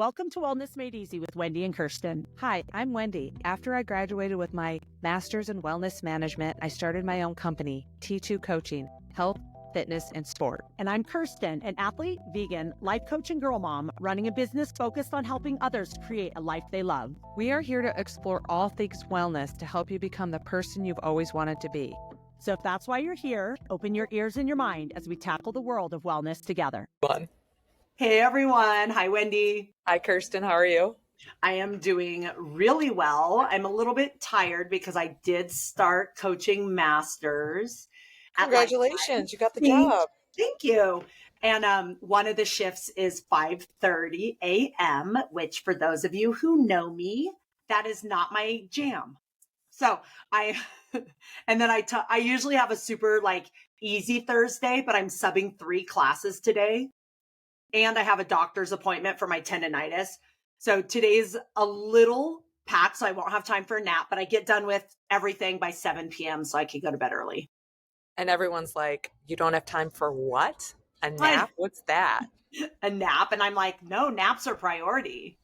Welcome to Wellness Made Easy with Wendy and Kirsten. Hi, I'm Wendy. After I graduated with my master's in wellness management, I started my own company, T2 Coaching, Health, Fitness, and Sport. And I'm Kirsten, an athlete, vegan, life coach, and girl mom, running a business focused on helping others create a life they love. We are here to explore all things wellness to help you become the person you've always wanted to be. So if that's why you're here, open your ears and your mind as we tackle the world of wellness together. Fun. Hey everyone. Hi, Wendy. Hi, Kirsten. How are you? I am doing really well. I'm a little bit tired because I did start coaching masters. Congratulations. You got the job. Thank you. And one of the shifts is 5:30 a.m., which for those of you who know me, that is not my jam. So and then I usually have a super easy Thursday, but I'm subbing 3 classes today. And I have a doctor's appointment for my tendonitis. So today's a little packed, so I won't have time for a nap, but I get done with everything by 7 p.m. so I can go to bed early. And everyone's like, you don't have time for what? A nap? What's that? A nap. And I'm like, no, naps are priority.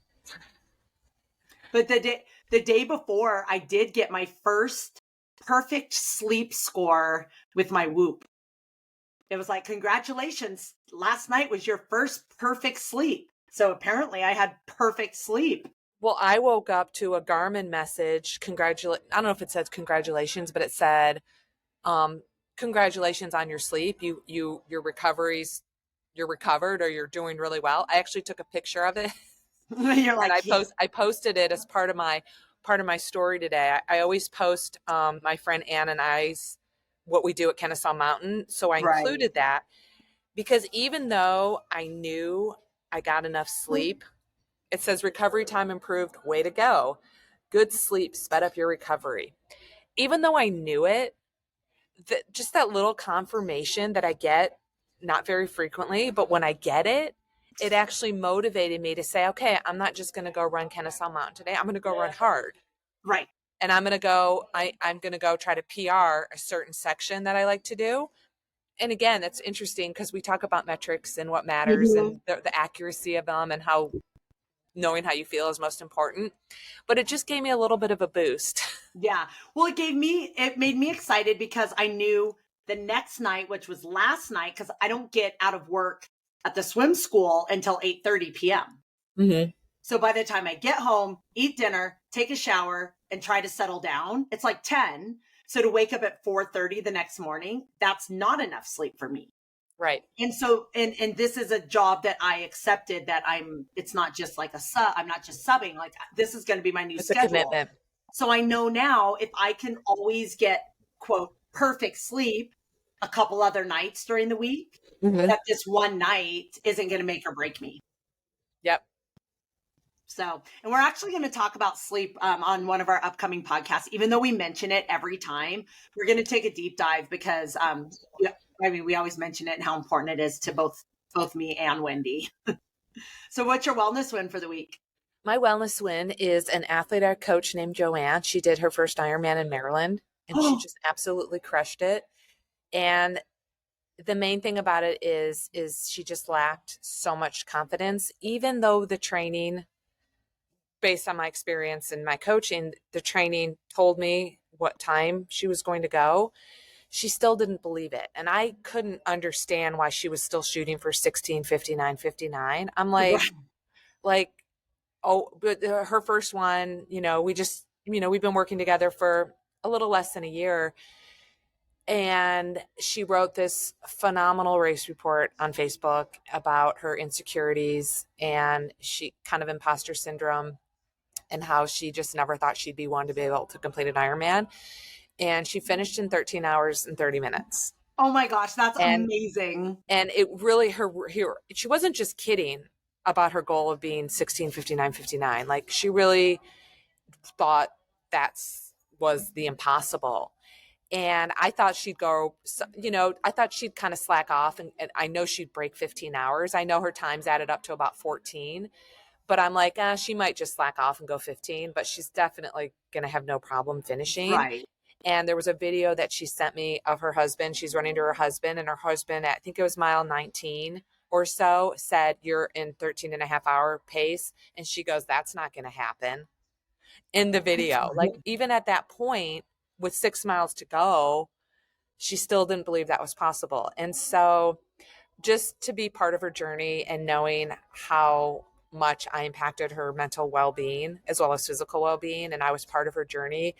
But the day before, I did get my first perfect sleep score with my Whoop. It was like, congratulations, last night was your first perfect sleep. So apparently I had perfect sleep. Well, I woke up to a Garmin message. I don't know if it says congratulations, but it said, congratulations on your sleep. You're recovered, or you're doing really well. I actually took a picture of it. You're like, and I posted it as part of my story today. I always post my friend Ann and I's what we do at Kennesaw Mountain. So I included that because even though I knew I got enough sleep, it says recovery time improved. Way to go. Good sleep sped up your recovery. Even though I knew it, just that little confirmation that I get, not very frequently, but when I get it, it actually motivated me to say, okay, I'm not just going to go run Kennesaw Mountain today. I'm going to go run hard. Right. And I'm going to go try to PR a certain section that I like to do. And again, it's interesting because we talk about metrics and what matters and the accuracy of them and how knowing how you feel is most important. But it just gave me a little bit of a boost. Yeah. Well, it made me excited because I knew the next night, which was last night, because I don't get out of work at the swim school until 8:30 p.m. Mm-hmm. So by the time I get home, eat dinner, take a shower, and try to settle down, it's like 10. So to wake up at 4:30 the next morning, that's not enough sleep for me. Right. And so, and this is a job that I accepted that it's not just like I'm not just subbing, like this is going to be my new schedule. A commitment. So I know now if I can always get, quote, perfect sleep a couple other nights during the week, that this one night isn't going to make or break me. Yep. So, and we're actually going to talk about sleep on one of our upcoming podcasts. Even though we mention it every time, we're going to take a deep dive because, we always mention it and how important it is to both me and Wendy. So what's your wellness win for the week? My wellness win is an athlete I coach named Joanne. She did her first Ironman in Maryland, and she just absolutely crushed it. And the main thing about it is she just lacked so much confidence, even though the training, based on my experience and my coaching, the training told me what time she was going to go. She still didn't believe it. And I couldn't understand why she was still shooting for 16:59:59. I'm like, oh, but her first one, we've been working together for a little less than a year. And she wrote this phenomenal race report on Facebook about her insecurities and she kind of imposter syndrome and how she just never thought she'd be one to be able to complete an Ironman. And she finished in 13 hours and 30 minutes. Oh my gosh, that's amazing. And it really, she wasn't just kidding about her goal of being 16:59:59. Like she really thought was the impossible. And I thought she'd go, I thought she'd kind of slack off and I know she'd break 15 hours. I know her times added up to about 14, but I'm like, she might just slack off and go 15, but she's definitely going to have no problem finishing. Right. And there was a video that she sent me of her husband. She's running to her husband, and her husband, I think it was mile 19, or so said, you're in 13 and a half hour pace. And she goes, that's not going to happen in the video. Like even at that point with 6 miles to go, she still didn't believe that was possible. And so just to be part of her journey and knowing how much I impacted her mental well-being as well as physical well-being. And I was part of her journey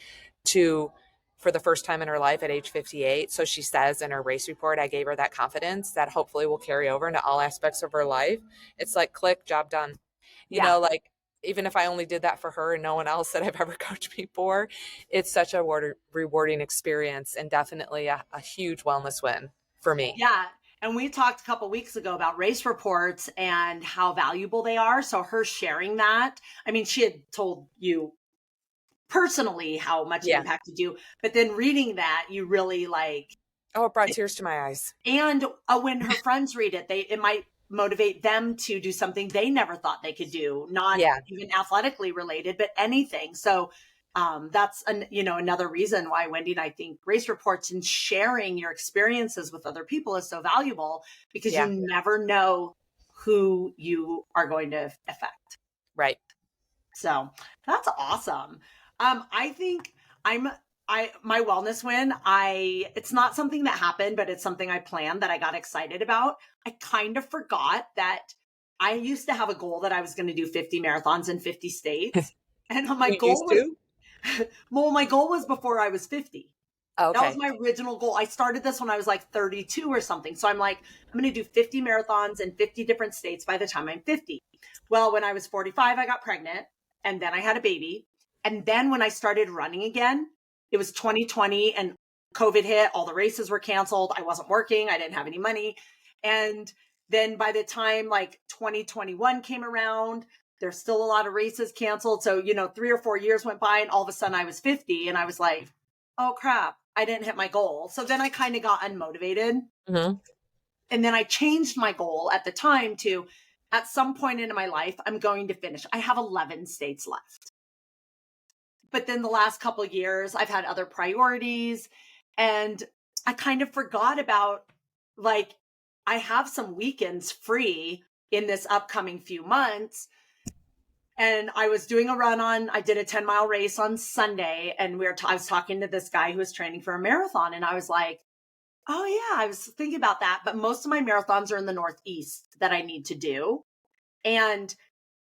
for the first time in her life at age 58. So she says in her race report, I gave her that confidence that hopefully will carry over into all aspects of her life. It's like, click, job done. You know, like even if I only did that for her and no one else that I've ever coached before, it's such a rewarding experience and definitely a huge wellness win for me. Yeah. And we talked a couple weeks ago about race reports and how valuable they are. So her sharing that, I mean, she had told you personally how much it impacted you, but then reading that, you really like. Oh, it brought tears to my eyes. And when her friends read it, it might motivate them to do something they never thought they could do, not even athletically related, but anything. So that's another reason why Wendy and I think race reports and sharing your experiences with other people is so valuable, because you never know who you are going to affect. Right. So that's awesome. I think my wellness win, it's not something that happened, but it's something I planned that I got excited about. I kind of forgot that I used to have a goal that I was going to do 50 marathons in 50 states. And my goal was before I was 50. Okay. That was my original goal. I started this when I was like 32 or something. So I'm like, I'm going to do 50 marathons in 50 different states by the time I'm 50. Well, when I was 45, I got pregnant and then I had a baby. And then when I started running again, it was 2020 and COVID hit. All the races were canceled. I wasn't working. I didn't have any money. And then by the time like 2021 came around, there's still a lot of races canceled. So, 3 or 4 years went by and all of a sudden I was 50 and I was like, oh crap, I didn't hit my goal. So then I kind of got unmotivated. Mm-hmm. And then I changed my goal at the time to, at some point in my life, I'm going to finish. I have 11 states left. But then the last couple of years, I've had other priorities and I kind of forgot about, like, I have some weekends free in this upcoming few months. And I was doing I did a 10-mile race on Sunday and I was talking to this guy who was training for a marathon. And I was like, oh yeah, I was thinking about that. But most of my marathons are in the Northeast that I need to do. And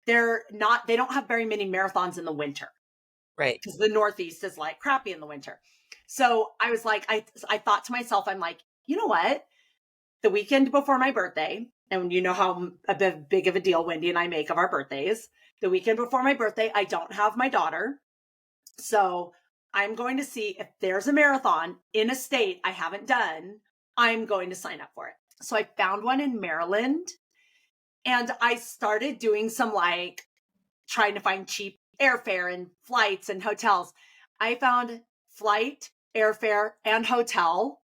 they don't have very many marathons in the winter. Right. Because the Northeast is like crappy in the winter. So I was like, I thought to myself, I'm like, you know what? The weekend before my birthday, and you know how big of a deal Wendy and I make of our birthdays. The weekend before my birthday, I don't have my daughter. So I'm going to see if there's a marathon in a state I haven't done. I'm going to sign up for it. So I found one in Maryland and I started doing some trying to find cheap airfare and flights and hotels. I found flight, airfare, and hotel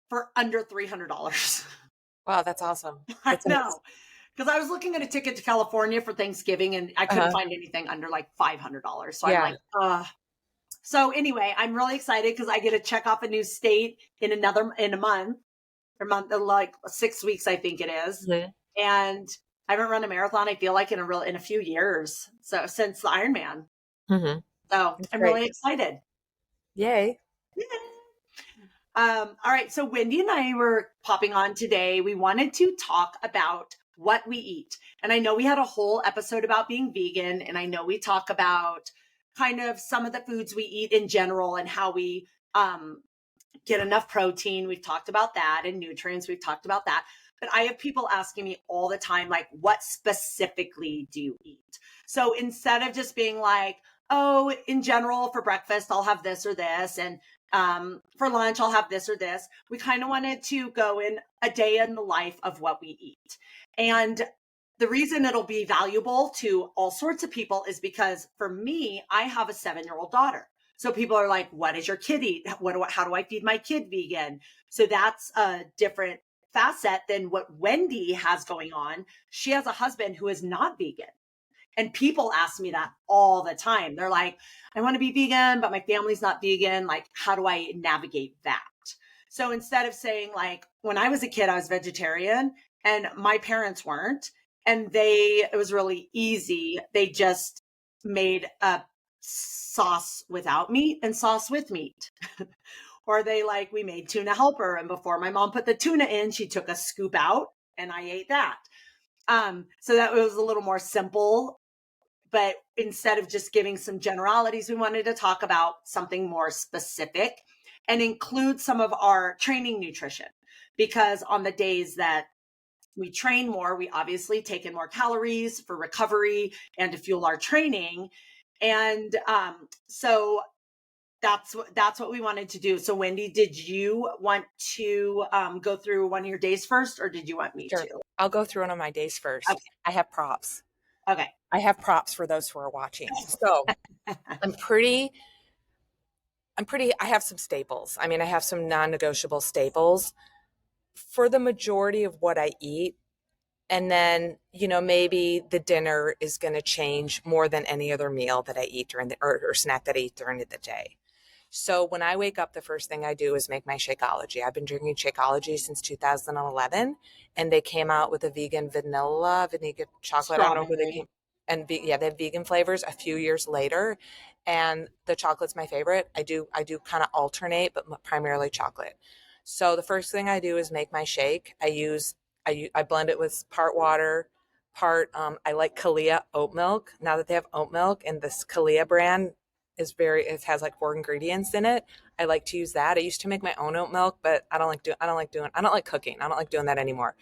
for under $300. Wow, that's awesome. I know. Because I was looking at a ticket to California for Thanksgiving and I couldn't find anything under like $500. So I'm like, So anyway, I'm really excited because I get to check off a new state in a month, like 6 weeks, I think it is. Mm-hmm. And I haven't run a marathon, I feel like, in a few years. So since the Ironman. Mm-hmm. So I'm really excited. Yay. All right. So Wendy and I were popping on today. We wanted to talk about what we eat. And I know we had a whole episode about being vegan. And I know we talk about kind of some of the foods we eat in general and how we get enough protein. We've talked about that, and nutrients. We've talked about that. But I have people asking me all the time, like, what specifically do you eat? So instead of just being like, oh, in general, for breakfast, I'll have this or this. And for lunch, I'll have this or this. We kind of wanted to go in a day in the life of what we eat. And the reason it'll be valuable to all sorts of people is because for me, I have a 7-year-old daughter. So people are like, what does your kid eat? How do I feed my kid vegan? So that's a different facet than what Wendy has going on. She has a husband who is not vegan. And people ask me that all the time. They're like, I want to be vegan, but my family's not vegan. Like, how do I navigate that? So instead of saying like, when I was a kid, I was vegetarian. And my parents weren't. And it was really easy. They just made a sauce without meat and sauce with meat. Or we made tuna helper. And before my mom put the tuna in, she took a scoop out and I ate that. So that was a little more simple. But instead of just giving some generalities, we wanted to talk about something more specific and include some of our training nutrition. Because on the days that we train more, we obviously take in more calories for recovery and to fuel our training. And so that's what we wanted to do. So Wendy, did you want to go through one of your days first, or did you want me to? I'll go through one of my days first. Okay. I have props. Okay. I have props for those who are watching. So I have some staples. I mean, I have some non-negotiable staples for the majority of what I eat. And then, maybe the dinner is going to change more than any other meal that I eat during or snack that I eat during the day. So when I wake up, the first thing I do is make my Shakeology. I've been drinking Shakeology since 2011, and they came out with a vegan vanilla chocolate. I don't know who they came. And they have vegan flavors a few years later, and the chocolate's my favorite. I do kind of alternate, but primarily chocolate. So the first thing I do is make my shake. I blend it with part water, I like Kalia oat milk. Now that they have oat milk, and this Kalia brand it has like 4 ingredients in it. I like to use that. I used to make my own oat milk, but I don't like cooking. I don't like doing that anymore.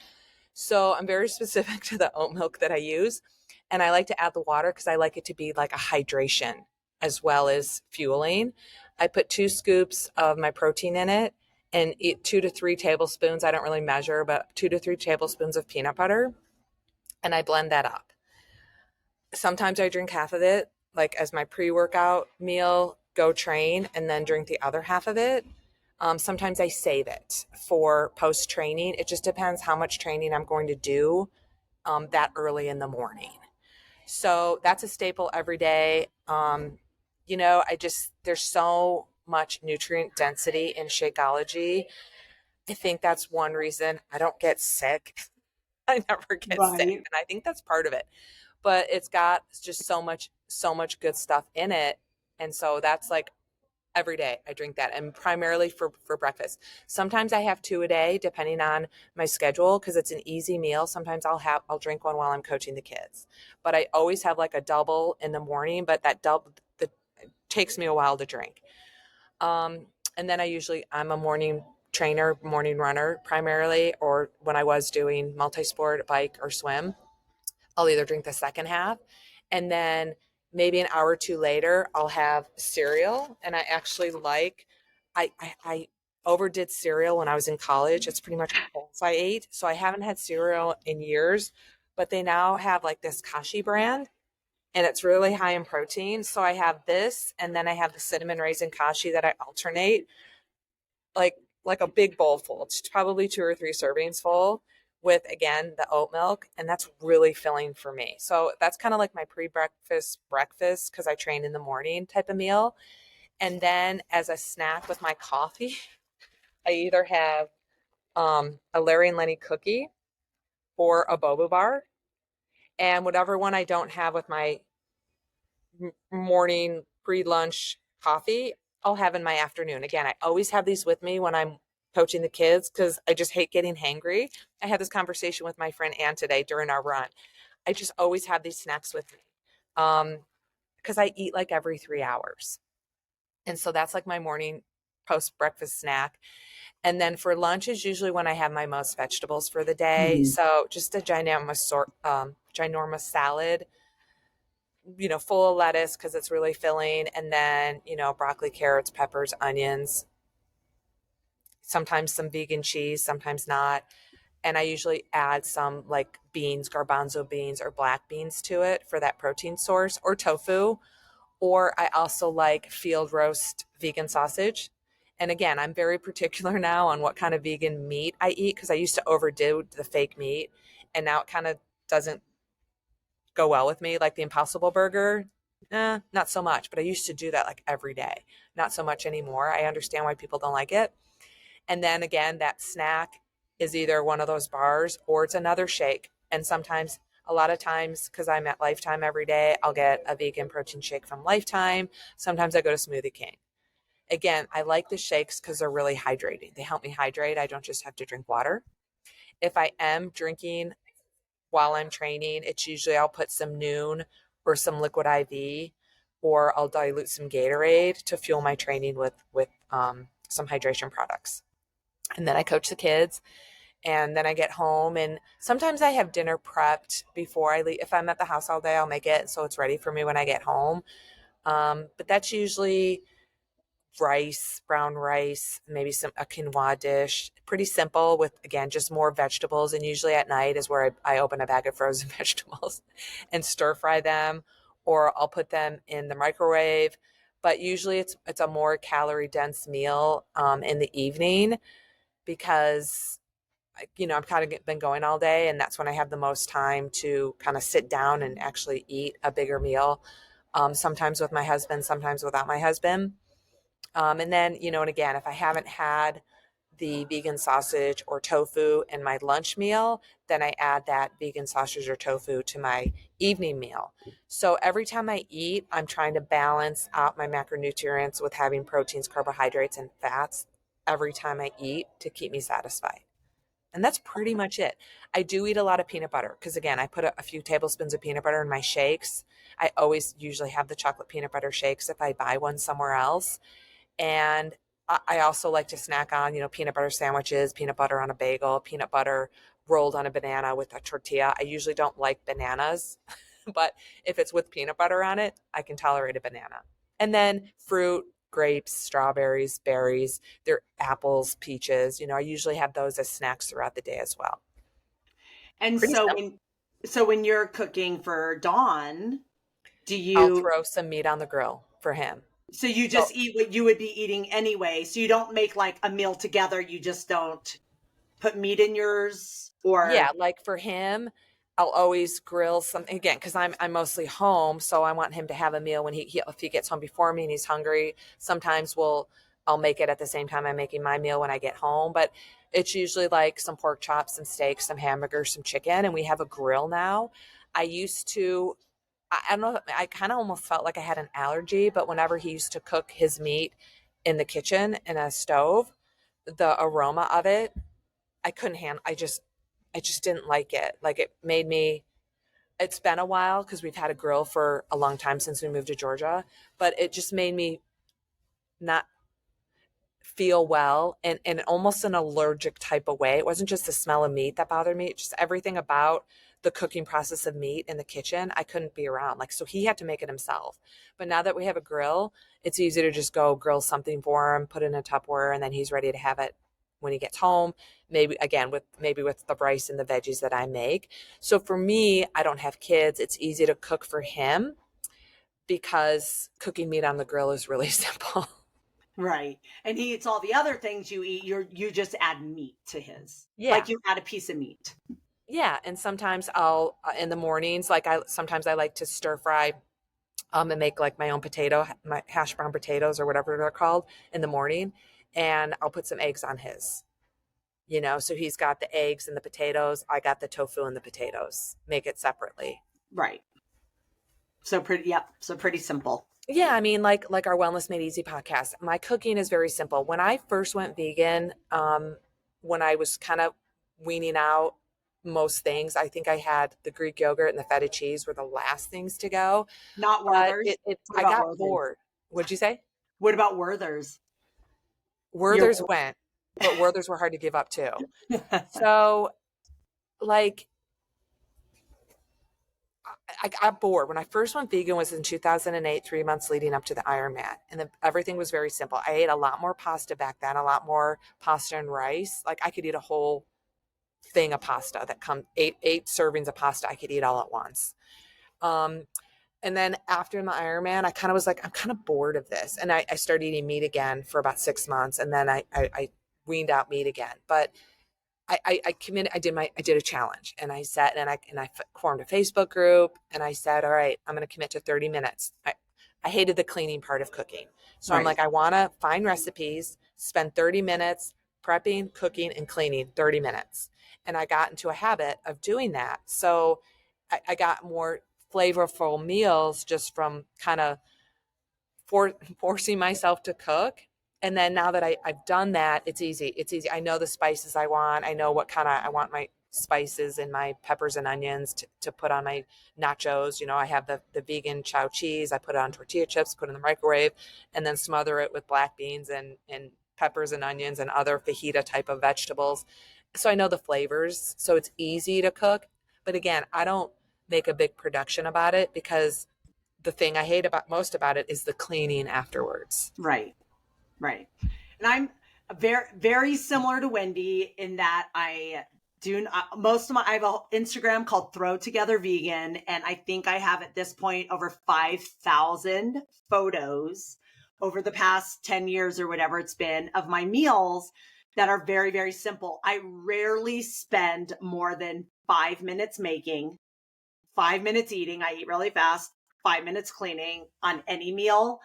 So I'm very specific to the oat milk that I use. And I like to add the water because I like it to be like a hydration as well as fueling. I put 2 scoops of my protein in it and eat 2 to 3 tablespoons. I don't really measure, but 2 to 3 tablespoons of peanut butter. And I blend that up. Sometimes I drink half of it, like as my pre-workout meal, go train, and then drink the other half of it. Sometimes I save it for post-training. It just depends how much training I'm going to do that early in the morning. So that's a staple every day. There's so much nutrient density in Shakeology. I think that's one reason I don't get sick. I never get sick. And I think that's part of it. But it's got just so much good stuff in it. And so that's like every day I drink that, and primarily for breakfast. Sometimes I have 2 a day, depending on my schedule, because it's an easy meal. Sometimes I'll drink one while I'm coaching the kids, but I always have like a double in the morning, but that double it takes me a while to drink. And then I'm a morning trainer, morning runner primarily, or when I was doing multi-sport, bike or swim, I'll either drink the second half, and then maybe an hour or 2 later, I'll have cereal. And I actually I overdid cereal when I was in college. It's pretty much all I ate. So I haven't had cereal in years, but they now have like this Kashi brand, and it's really high in protein. So I have this, and then I have the cinnamon raisin Kashi that I alternate, like a big bowl full. It's probably 2 or 3 servings full, with, again, the oat milk, and that's really filling for me. So that's kind of like my breakfast, because I train in the morning type of meal. And then as a snack with my coffee, I either have a Larry and Lenny cookie or a boba bar, and whatever one I don't have with my morning pre-lunch coffee, I'll have in my afternoon. Again, I always have these with me when I'm coaching the kids because I just hate getting hangry. I had this conversation with my friend Ann today during our run. I just always have these snacks with me because I eat like every 3 hours. And so that's like my morning post-breakfast snack. And then for lunch is usually when I have my most vegetables for the day. Mm-hmm. So just a ginormous salad, full of lettuce because it's really filling. And then, broccoli, carrots, peppers, onions, sometimes some vegan cheese, sometimes not. And I usually add some like beans, garbanzo beans or black beans to it for that protein source, or tofu. Or I also like field roast vegan sausage. And again, I'm very particular now on what kind of vegan meat I eat because I used to overdo the fake meat, and now it kind of doesn't go well with me. Like the Impossible Burger, not so much, but I used to do that like every day. Not so much anymore. I understand why people don't like it. And then again, that snack is either one of those bars or it's another shake. And sometimes, a lot of times, because I'm at Lifetime every day, I'll get a vegan protein shake from Lifetime. Sometimes I go to Smoothie King. Again, I like the shakes because they're really hydrating. They help me hydrate. I don't just have to drink water. If I am drinking while I'm training, it's usually I'll put some Noon or some liquid IV, or I'll dilute some Gatorade to fuel my training with some hydration products. And then I coach the kids, and then I get home, and sometimes I have dinner prepped before I leave. If I'm at the house all day, I'll make it so it's ready for me when I get home. But that's usually rice, brown rice, maybe a quinoa dish. Pretty simple with, again, just more vegetables. And usually at night is where I open a bag of frozen vegetables and stir fry them, or I'll put them in the microwave. But usually it's a more calorie dense meal in the evening, because I've kind of been going all day, and that's when I have the most time to kind of sit down and actually eat a bigger meal. Sometimes with my husband, sometimes without my husband. And then, and again, if I haven't had the vegan sausage or tofu in my lunch meal, then I add that vegan sausage or tofu to my evening meal. So every time I eat, I'm trying to balance out my macronutrients with having proteins, carbohydrates, and fats every time I eat to keep me satisfied. And that's pretty much it. I do eat a lot of peanut butter because, again, I put a few tablespoons of peanut butter in my shakes. I always usually have the chocolate peanut butter shakes if I buy one somewhere else. And I also like to snack on, peanut butter sandwiches, peanut butter on a bagel, peanut butter rolled on a banana with a tortilla. I usually don't like bananas, but if it's with peanut butter on it, I can tolerate a banana. And then fruit, grapes, strawberries, berries, they're apples, peaches. I usually have those as snacks throughout the day as well. And Pretty so simple. when you're cooking for Dawn, I'll throw some meat on the grill for him. So you just eat what you would be eating anyway. So you don't make like a meal together. You just don't put meat in yours, or yeah, like for him, I'll always grill something, again, because I'm mostly home, so I want him to have a meal when if he gets home before me and he's hungry. Sometimes I'll make it at the same time I'm making my meal when I get home, but it's usually like some pork chops, some steaks, some hamburgers, some chicken, and we have a grill now. I used to I don't know, I kind of almost felt like I had an allergy, but whenever he used to cook his meat in the kitchen in a stove, the aroma of it, I couldn't handle. I just didn't like it. Like, it made me. It's been a while because we've had a grill for a long time since we moved to Georgia, but it just made me not feel well, and almost an allergic type of way. It wasn't just the smell of meat that bothered me. It's just everything about the cooking process of meat in the kitchen I couldn't be around. Like, so he had to make it himself. But now that we have a grill, it's easy to just go grill something for him, put it in a Tupperware, and then he's ready to have it when he gets home. Maybe again with the rice and the veggies that I make. So for me, I don't have kids. It's easy to cook for him because cooking meat on the grill is really simple. right? And he eats all the other things you eat. You just add meat to his, Yeah. like you add a piece of meat. Yeah, and sometimes I'll in the mornings, sometimes I like to stir fry and make like my own my hash brown potatoes or whatever they're called in the morning, and I'll put some eggs on his. So he's got the eggs and the potatoes, I got the tofu and the potatoes. Make it separately. Right. So pretty simple. Yeah, I mean, like our Wellness Made Easy podcast, my cooking is very simple. When I first went vegan, when I was kind of weaning out most things, I think I had the Greek yogurt and the feta cheese were the last things to go. Not But Werther's. I got bored. What'd you say? What about Werther's? Werther's went, but Werther's were hard to give up too. So, like, I got bored. When I first went vegan was in 2008, 3 months leading up to the Ironman. And everything was very simple. I ate a lot more pasta back then, a lot more pasta and rice. Like, I could eat a whole thing of pasta that eight servings of pasta I could eat all at once. And then after my Ironman, I kind of was like, I'm kind of bored of this. And I started eating meat again for about 6 months. And then I weaned out meat again. But I committed, I did a challenge, and I said, and I formed a Facebook group, and I said, all right, I'm going to commit to 30 minutes. I hated the cleaning part of cooking. So right. I'm like, I want to find recipes, spend 30 minutes, prepping, cooking, and cleaning 30 minutes. And I got into a habit of doing that. So I got more flavorful meals just from kind of forcing myself to cook. And then now that I've done that, it's easy. It's easy. I know the spices I want. I know what kind of, I want my spices and my peppers and onions to put on my nachos. You know, I have the vegan chow cheese. I put it on tortilla chips, put it in the microwave, and then smother it with black beans and peppers and onions and other fajita type of vegetables. So I know the flavors. So it's easy to cook. But again, I don't make a big production about it because the thing I hate most about it is the cleaning afterwards. Right. Right. And I'm very, very similar to Wendy in that I do I have an Instagram called Throw Together Vegan. And I think I have at this point over 5,000 photos over the past 10 years or whatever it's been of my meals that are very, very simple. I rarely spend more than 5 minutes making, 5 minutes eating. I eat really fast, 5 minutes cleaning on any meal.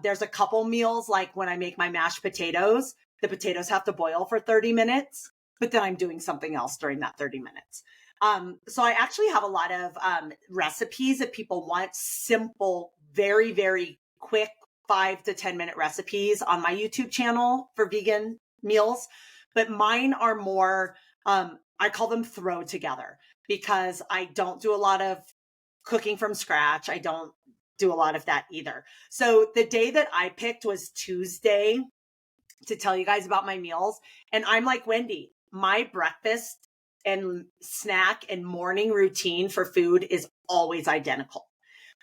There's a couple meals, like when I make my mashed potatoes, the potatoes have to boil for 30 minutes, but then I'm doing something else during that 30 minutes. So I actually have a lot of recipes if people want simple, very, very quick 5 to 10 minute recipes on my YouTube channel for vegan meals. But mine are more, I call them throw together because I don't do a lot of cooking from scratch. I don't do a lot of that either. So the day that I picked was Tuesday to tell you guys about my meals. And I'm like Wendy, my breakfast and snack and morning routine for food is always identical.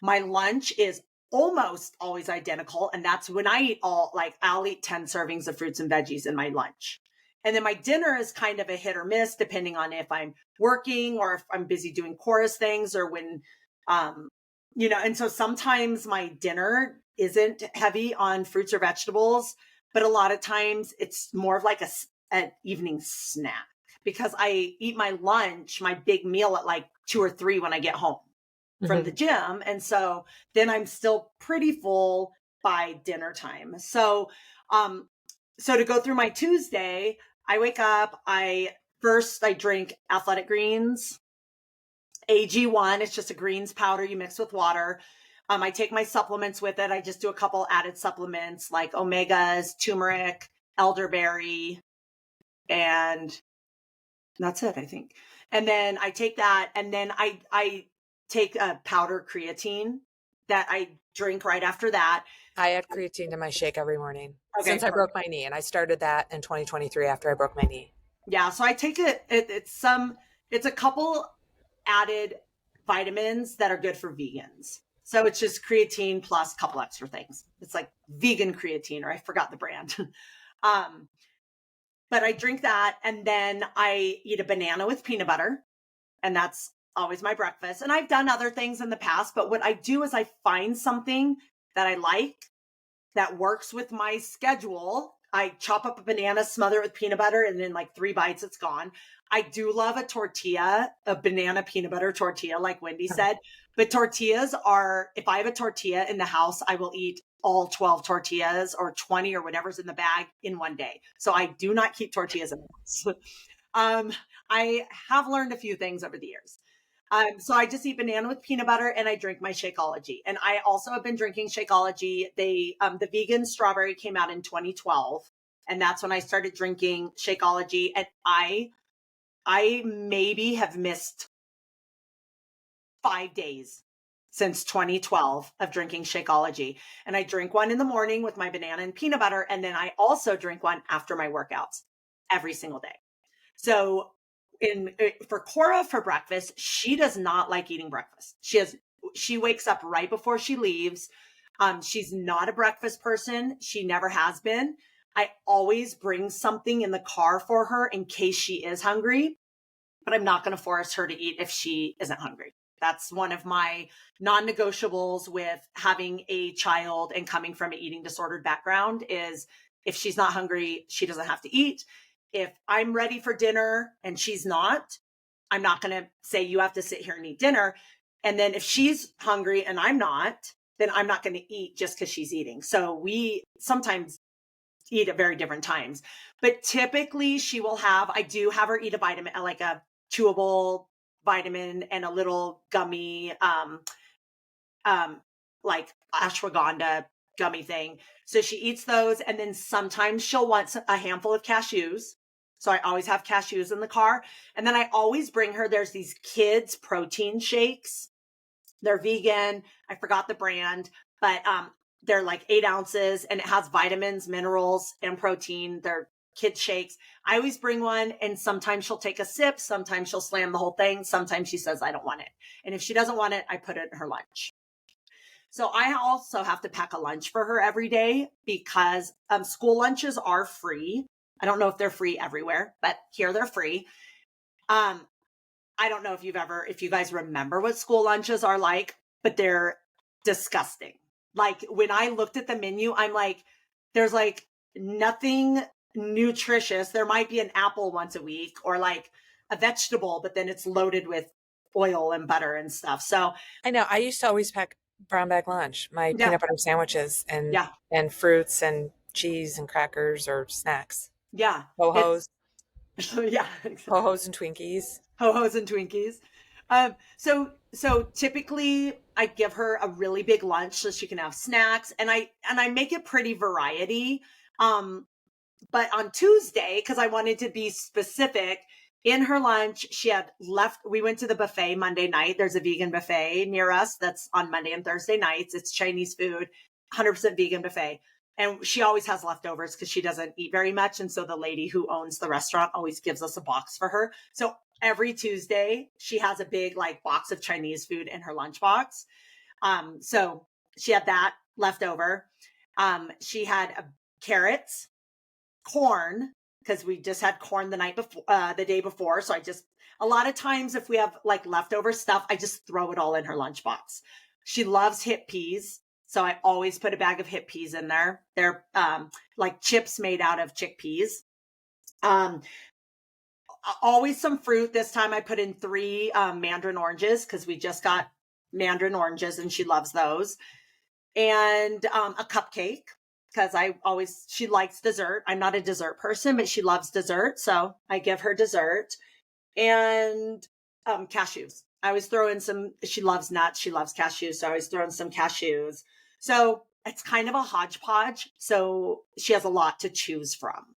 My lunch is almost always identical. And that's when I eat I'll eat 10 servings of fruits and veggies in my lunch. And then my dinner is kind of a hit or miss, depending on if I'm working or if I'm busy doing chorus things or when, and so sometimes my dinner isn't heavy on fruits or vegetables, but a lot of times it's more of like an evening snack because I eat my lunch, my big meal at like 2 or 3 when I get home from the gym. And so then I'm still pretty full by dinner time. So to go through my Tuesday, I wake up, I drink Athletic Greens, AG1. It's just a greens powder you mix with water. I take my supplements with it. I just do a couple added supplements like omegas, turmeric, elderberry, and that's it, I think. And then I take that, and then I take a powder creatine that I drink right after that. I add creatine to my shake every morning since I broke my knee, and I started that in 2023 after I broke my knee. Yeah, so I take it's a couple added vitamins that are good for vegans. So it's just creatine plus a couple extra things. It's like vegan creatine, or I forgot the brand. But I drink that, and then I eat a banana with peanut butter, and that's always my breakfast. And I've done other things in the past, but what I do is I find something that I like that works with my schedule. I chop up a banana, smother it with peanut butter, and in like 3 bites, it's gone. I do love a tortilla, a banana peanut butter tortilla, like Wendy said. But tortillas if I have a tortilla in the house, I will eat all 12 tortillas or 20 or whatever's in the bag in one day. So I do not keep tortillas in the house. I have learned a few things over the years. So I just eat banana with peanut butter and I drink my Shakeology. And I also have been drinking Shakeology. The vegan strawberry came out in 2012. And that's when I started drinking Shakeology. And I maybe have missed 5 days since 2012 of drinking Shakeology. And I drink one in the morning with my banana and peanut butter. And then I also drink one after my workouts every single day. So for Cora for breakfast, she does not like eating breakfast. She wakes up right before she leaves. She's not a breakfast person. She never has been. I always bring something in the car for her in case she is hungry, but I'm not going to force her to eat if she isn't hungry. That's one of my non-negotiables with having a child and coming from an eating disordered background is if she's not hungry, she doesn't have to eat. If I'm ready for dinner and she's not, I'm not going to say you have to sit here and eat dinner. And then if she's hungry and I'm not, then I'm not going to eat just because she's eating. So we sometimes eat at very different times. But typically I do have her eat a vitamin, like a chewable vitamin and a little gummy, like ashwagandha gummy thing. So she eats those. And then sometimes she'll want a handful of cashews. So I always have cashews in the car. And then I always bring her, there's these kids protein shakes. They're vegan. I forgot the brand, but they're like 8 ounces and it has vitamins, minerals, and protein. They're kid shakes. I always bring one, and sometimes she'll take a sip. Sometimes she'll slam the whole thing. Sometimes she says, I don't want it. And if she doesn't want it, I put it in her lunch. So I also have to pack a lunch for her every day because school lunches are free. I don't know if they're free everywhere, but here they're free. I don't know if you guys remember what school lunches are like, but they're disgusting. Like when I looked at the menu, I'm like, there's like nothing nutritious. There might be an apple once a week or like a vegetable, but then it's loaded with oil and butter and stuff. So I know. I used to always pack brown bag lunch, my peanut butter sandwiches and fruits and cheese and crackers or snacks. Yeah. Ho-hos. Yeah. Ho-hos and Twinkies. Ho-hos and Twinkies. So typically I give her a really big lunch so she can have snacks, and I make it pretty variety. But on Tuesday, because I wanted to be specific, in her lunch, she had we went to the buffet Monday night. There's a vegan buffet near us that's on Monday and Thursday nights. It's Chinese food, 100% vegan buffet. And she always has leftovers because she doesn't eat very much. And so the lady who owns the restaurant always gives us a box for her. So every Tuesday, she has a big like box of Chinese food in her lunchbox. So she had that left over. She had carrots, corn, because we just had corn the day before. So a lot of times if we have like leftover stuff, I just throw it all in her lunchbox. She loves hip peas. So I always put a bag of hip peas in there. They're like chips made out of chickpeas. Always some fruit. This time I put in 3 mandarin oranges because we just got mandarin oranges and she loves those. And a cupcake because she likes dessert. I'm not a dessert person, but she loves dessert. So I give her dessert and cashews. I always throw in she loves nuts. She loves cashews. So I always throw in some cashews. So it's kind of a hodgepodge. So she has a lot to choose from.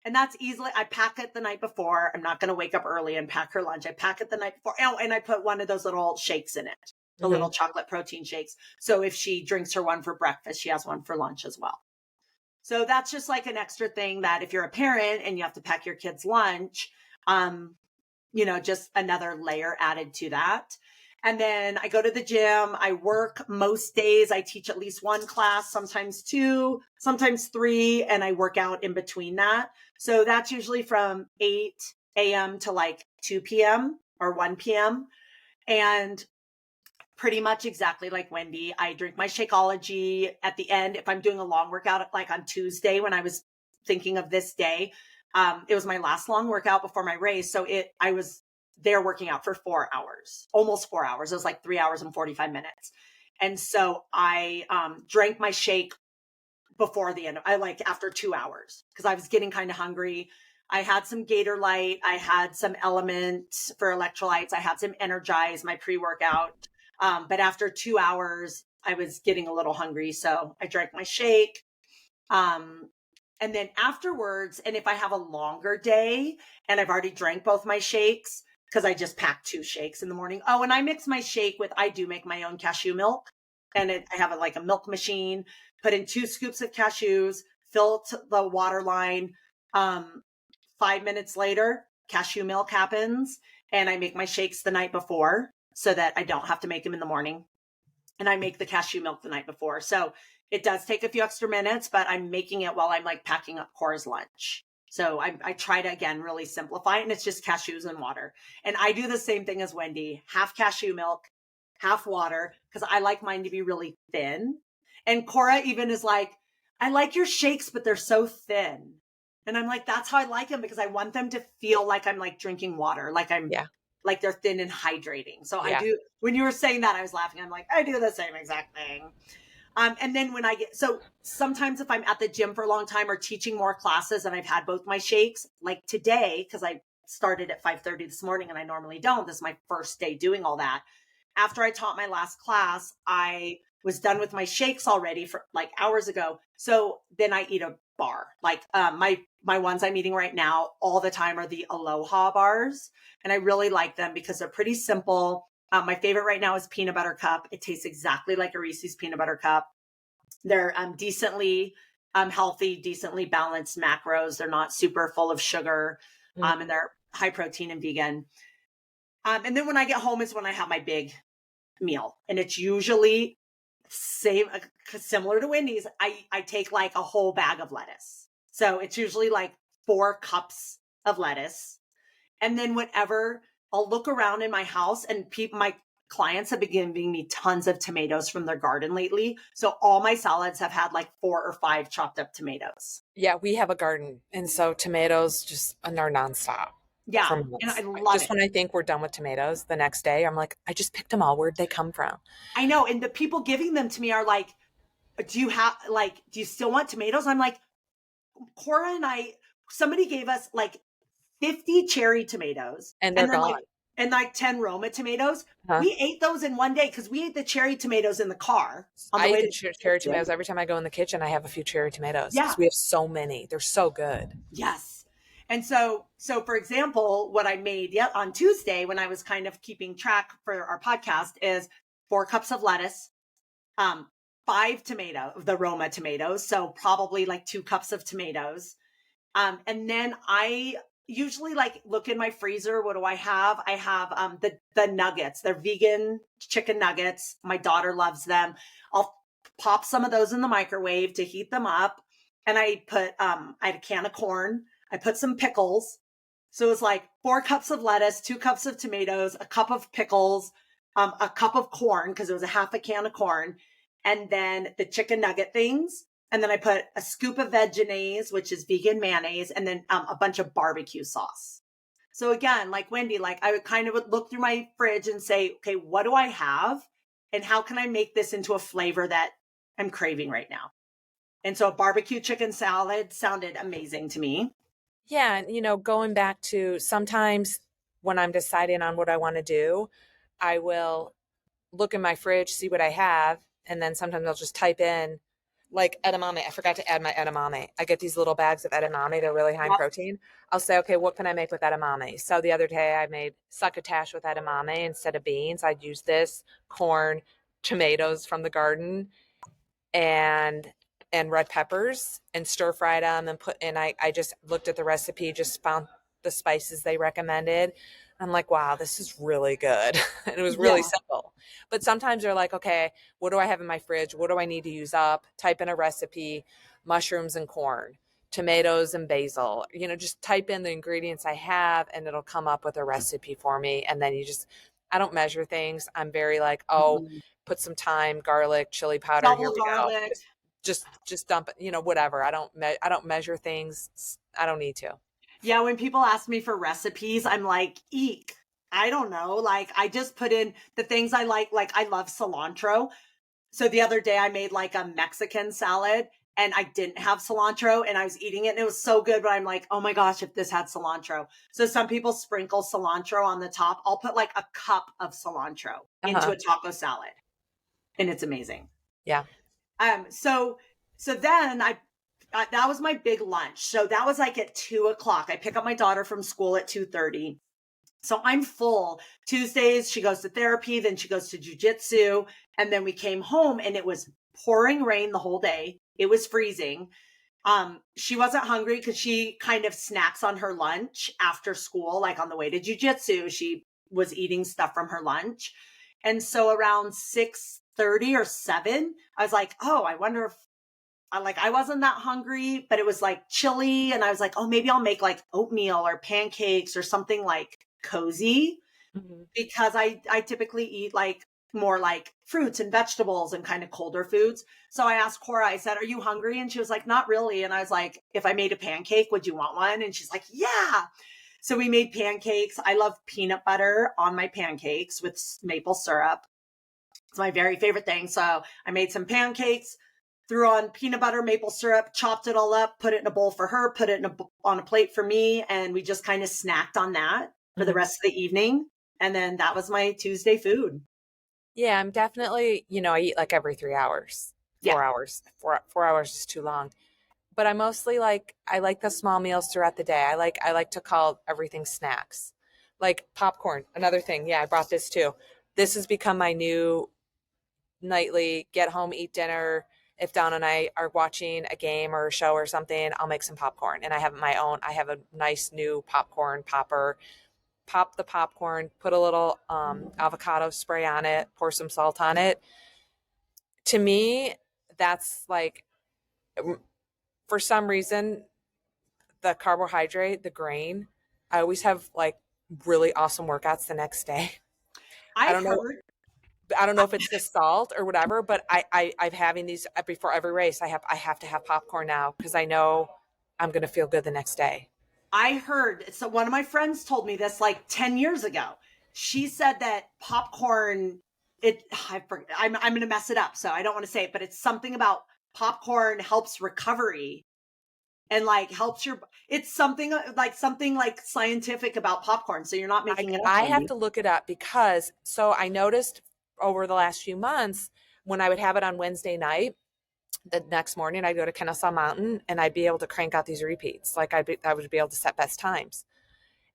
And that's I pack it the night before. I'm not going to wake up early and pack her lunch. I pack it the night before. Oh, and I put one of those little shakes in it, the little chocolate protein shakes. So if she drinks her one for breakfast, she has one for lunch as well. So that's just like an extra thing that if you're a parent and you have to pack your kid's lunch, just another layer added to that. And then I go to the gym. I work most days. I teach at least 1 class, sometimes 2, sometimes 3, and I work out in between that. So that's usually from 8 a.m. to like 2 p.m. or 1 p.m. And pretty much exactly like Wendy, I drink my Shakeology at the end. If I'm doing a long workout, like on Tuesday, when I was thinking of this day, it was my last long workout before my race. So I was there working out for 4 hours, almost 4 hours. It was like 3 hours and 45 minutes. And so I drank my shake before the end. After 2 hours because I was getting kind of hungry. I had some Gator Light. I had some Element for electrolytes. I had some Energize, my pre-workout. But after 2 hours, I was getting a little hungry. So I drank my shake. And then afterwards, and if I have a longer day and I've already drank both my shakes, because I just packed 2 shakes in the morning. Oh, and I mix my shake I do make my own cashew milk. And I have a milk machine, put in 2 scoops of cashews, fill the water line. 5 minutes later, cashew milk happens. And I make my shakes the night before so that I don't have to make them in the morning. And I make the cashew milk the night before. So it does take a few extra minutes, but I'm making it while I'm packing up Cora's lunch. So I try to, again, really simplify it, and it's just cashews and water. And I do the same thing as Wendy, half cashew milk, half water, because I like mine to be really thin. And Cora even is like, I like your shakes, but they're so thin. And I'm like, that's how I like them because I want them to feel like I'm drinking water, like they're thin and hydrating. So I do, when you were saying that, I was laughing. I'm like, I do the same exact thing. And then so sometimes if I'm at the gym for a long time or teaching more classes and I've had both my shakes, like today, because I started at 5:30 this morning and I normally don't, this is my first day doing all that. After I taught my last class, I was done with my shakes already for like hours ago. So then I eat a bar. Like my ones I'm eating right now all the time are the Aloha bars. And I really like them because they're pretty simple. My favorite right now is peanut butter cup. It tastes exactly like a Reese's peanut butter cup. They're decently healthy, decently balanced macros. They're not super full of sugar, and they're high protein and vegan. And then when I get home is when I have my big meal, and it's usually similar to Wendy's. I take like a whole bag of lettuce, so it's usually like 4 cups of lettuce, and then whatever. I'll look around in my house, and my clients have been giving me tons of tomatoes from their garden lately. So all my salads have had like 4 or 5 chopped up tomatoes. Yeah, we have a garden, and so tomatoes just are nonstop. Yeah, and I love just it. when I think we're done with tomatoes, the next day I'm like, I just picked them all. Where'd they come from? I know, and the people giving them to me are like, do you still want tomatoes? I'm like, Cora and somebody gave us like 50 cherry tomatoes And they're gone. Like 10 Roma tomatoes. Huh? We ate those in one day because we ate the cherry tomatoes in the car. I eat the cherry tomatoes every time I go in the kitchen. I have a few cherry tomatoes because we have so many. They're so good. Yes. And so for example, what I made on Tuesday when I was kind of keeping track for our podcast is 4 cups of lettuce, 5 the Roma tomatoes. So probably like 2 cups of tomatoes. And then I usually like look in my freezer. What do I have? I have the nuggets. They're vegan chicken nuggets. My daughter loves them. I'll pop some of those in the microwave to heat them up. And I put I had a can of corn. I put some pickles. So it was like 4 cups of lettuce, 2 cups of tomatoes, a cup of pickles, a cup of corn because it was a half a can of corn, and then the chicken nugget things. And then I put a scoop of Vegenaise, which is vegan mayonnaise, and then a bunch of barbecue sauce. So again, like Wendy, like I would kind of look through my fridge and say, okay, what do I have? And how can I make this into a flavor that I'm craving right now? And so a barbecue chicken salad sounded amazing to me. Yeah. And, going back to sometimes when I'm deciding on what I want to do, I will look in my fridge, see what I have. And then sometimes I'll just type in like edamame. I forgot to add my edamame. I get these little bags of edamame. They're really high in protein. I'll say, okay, what can I make with edamame? So the other day I made succotash with edamame instead of beans. I'd use this, corn, tomatoes from the garden, and red peppers, and stir fried them and I just looked at the recipe, just found the spices they recommended. I'm like, wow, this is really good. And it was really simple. But sometimes they're like, okay, what do I have in my fridge? What do I need to use up? Type in a recipe, mushrooms and corn, tomatoes and basil, just type in the ingredients I have and it'll come up with a recipe for me. And then I don't measure things. I'm very like, put some thyme, garlic, chili powder. Here we go. Just dump it, whatever. I don't measure things. I don't need to. Yeah, when people ask me for recipes, I'm like, eek. I don't know. Like I just put in the things I like I love cilantro. So the other day I made like a Mexican salad and I didn't have cilantro and I was eating it and it was so good, but I'm like, oh my gosh, if this had cilantro. So some people sprinkle cilantro on the top. I'll put like a cup of cilantro into a taco salad and it's amazing. Yeah. So then that was my big lunch. So that was like at 2:00. I pick up my daughter from school at 2:30. So I'm full. Tuesdays, she goes to therapy, then she goes to jujitsu. And then we came home and it was pouring rain the whole day. It was freezing. She wasn't hungry because she kind of snacks on her lunch after school, like on the way to jujitsu. She was eating stuff from her lunch. And so around 6:30 or 7, I was like, oh, I wonder if I wasn't that hungry, but it was like chilly. And I was like, oh, maybe I'll make like oatmeal or pancakes or something like cozy because I typically eat like more like fruits and vegetables and kind of colder foods. So I asked Cora, I said, are you hungry? And she was like, not really. And I was like, if I made a pancake, would you want one? And she's like, yeah. So we made pancakes. I love peanut butter on my pancakes with maple syrup. It's my very favorite thing. So I made some pancakes, threw on peanut butter, maple syrup, chopped it all up, put it in a bowl for her, put it on a plate for me. And we just kind of snacked on that for the rest of the evening. And then that was my Tuesday food. Yeah, I'm definitely, I eat like every 3 hours, 4 hours. 4 hours is too long. But I mostly I like the small meals throughout the day. I like to call everything snacks. Like popcorn, another thing. Yeah, I brought this too. This has become my new nightly get home, eat dinner. If Donna and I are watching a game or a show or something, I'll make some popcorn. And I have a nice new popcorn popper. Pop the popcorn, put a little avocado spray on it, pour some salt on it. To me, that's like, for some reason, the carbohydrate, the grain, I always have like really awesome workouts the next day. I don't know. I don't know if it's the salt or whatever, but I'm having these before every race. I have to have popcorn now because I know I'm going to feel good the next day. I heard, so one of my friends told me this like 10 years ago. She said that popcorn, I'm going to mess it up, so I don't want to say it, but it's something about popcorn helps recovery and like helps it's something like scientific about popcorn. So you're not making it up. I have to look it up because, so I noticed over the last few months when I would have it on Wednesday night, the next morning I'd go to Kennesaw Mountain and I'd be able to crank out these repeats. Like I would be able to set best times.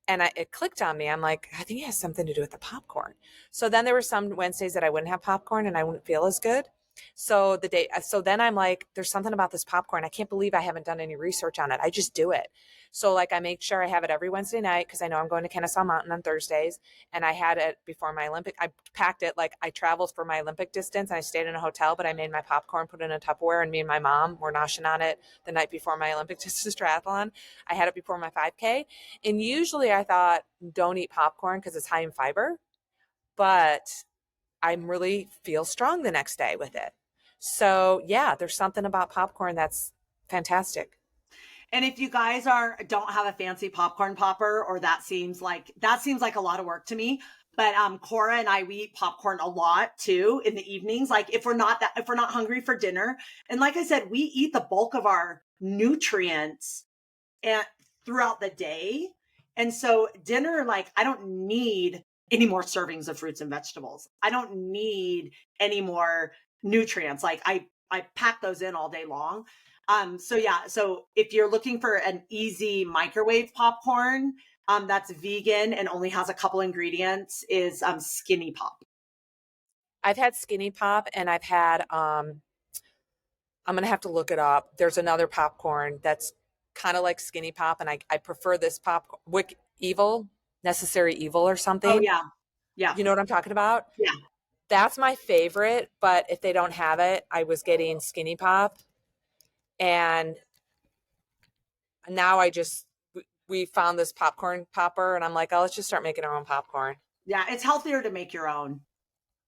And it clicked on me. I'm like, I think it has something to do with the popcorn. So then there were some Wednesdays that I wouldn't have popcorn and I wouldn't feel as good. So then I'm like, there's something about this popcorn. I can't believe I haven't done any research on it. I just do it. So like I make sure I have it every Wednesday night because I know I'm going to Kennesaw Mountain on Thursdays. And I had it before my I packed it, like I traveled for my Olympic distance and I stayed in a hotel, but I made my popcorn, put it in a Tupperware, and me and my mom were noshing on it the night before my Olympic distance triathlon. I had it before my 5K. And usually I thought, don't eat popcorn because it's high in fiber, but I really feel strong the next day with it. So yeah, there's something about popcorn that's fantastic. And if you guys don't have a fancy popcorn popper, or that seems like a lot of work to me. But Cora and we eat popcorn a lot too in the evenings. Like if we're not hungry for dinner. And like I said, we eat the bulk of our nutrients throughout the day. And so dinner, like I don't need any more servings of fruits and vegetables. I don't need any more nutrients. Like I pack those in all day long. So if you're looking for an easy microwave popcorn, that's vegan and only has a couple ingredients, is Skinny Pop. I've had Skinny Pop and I've had I'm gonna have to look it up. There's another popcorn that's kind of like Skinny Pop, and I prefer this popcorn, Necessary Evil or something. Oh yeah. Yeah. You know what I'm talking about? Yeah. That's my favorite, but if they don't have it, I was getting Skinny Pop. And now we found this popcorn popper and I'm like, oh, let's just start making our own popcorn. Yeah. It's healthier to make your own.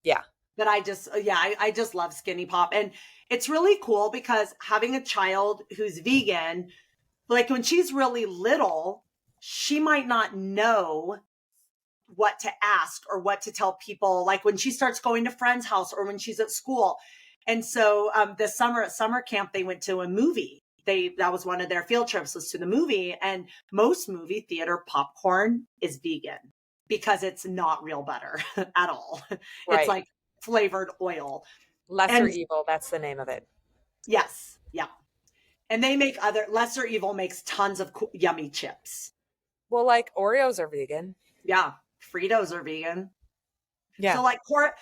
Yeah. But I just love Skinny Pop. And it's really cool because having a child who's vegan, like when she's really little, she might not know what to ask or what to tell people, like when she starts going to friends' house or when she's at school. And so this summer at summer camp, they went to a movie. That was one of their field trips, was to the movie. And most movie theater popcorn is vegan because it's not real butter at all. Right. It's like flavored oil. Lesser Evil, that's the name of it. Yes. Yeah. And they make Lesser Evil makes tons of yummy chips. Well, like Oreos are vegan. Yeah. Fritos are vegan. Yeah. So like Cora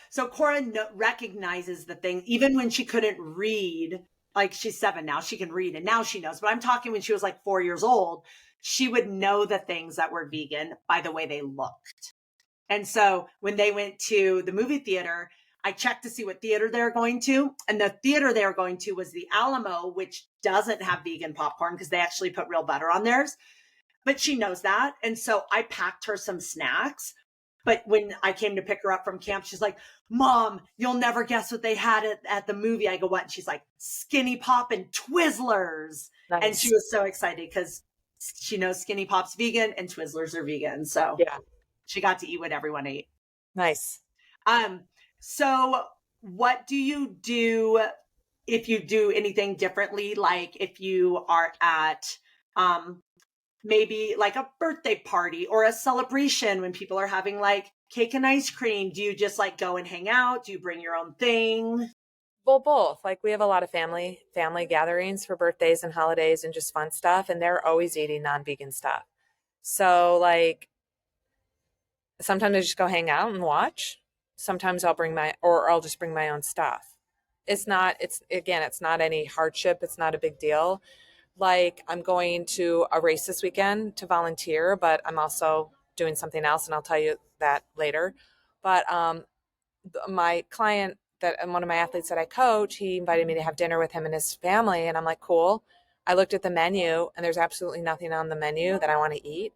recognizes the thing, even when she couldn't read. Like she's 7 now, she can read and now she knows. But I'm talking when she was like 4 years old, she would know the things that were vegan by the way they looked. And so when they went to the movie theater, I checked to see what theater they were going to. And the theater they were going to was the Alamo, which doesn't have vegan popcorn because they actually put real butter on theirs. But she knows that. And so I packed her some snacks. But when I came to pick her up from camp, she's like, Mom, you'll never guess what they had at the movie. I go, what? And she's like, Skinny Pop and Twizzlers. Nice. And she was so excited because she knows Skinny Pop's vegan and Twizzlers are vegan. So yeah, she got to eat what everyone ate. Nice. So what do you do if you do anything differently? Like if you are at maybe like a birthday party or a celebration when people are having like cake and ice cream, do you just like go and hang out? Do you bring your own thing? Well, both. Like we have a lot of family gatherings for birthdays and holidays and just fun stuff, and they're always eating non-vegan stuff. So like sometimes I just go hang out and watch. Sometimes I'll just bring my own stuff. It's not any hardship. It's not a big deal. Like I'm going to a race this weekend to volunteer, but I'm also doing something else, and I'll tell you that later. But my client that and one of my athletes that I coach, he invited me to have dinner with him and his family, and I'm like, cool. I looked at the menu, and there's absolutely nothing on the menu that I want to eat.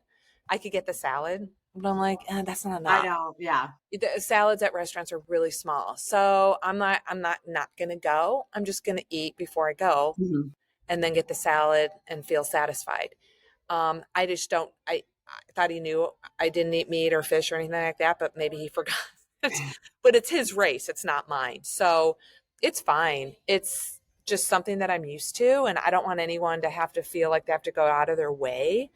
I could get the salad, but I'm like, that's not I enough. know. Yeah. The salads at restaurants are really small, so I'm not gonna go. I'm just gonna eat before I go, Mhm. and then get the salad and feel satisfied. I just don't. I thought he knew I didn't eat meat or fish or anything like that, but maybe he forgot. But it's his race; it's not mine, so it's fine. It's just something that I'm used to, and I don't want anyone to have to feel like they have to go out of their way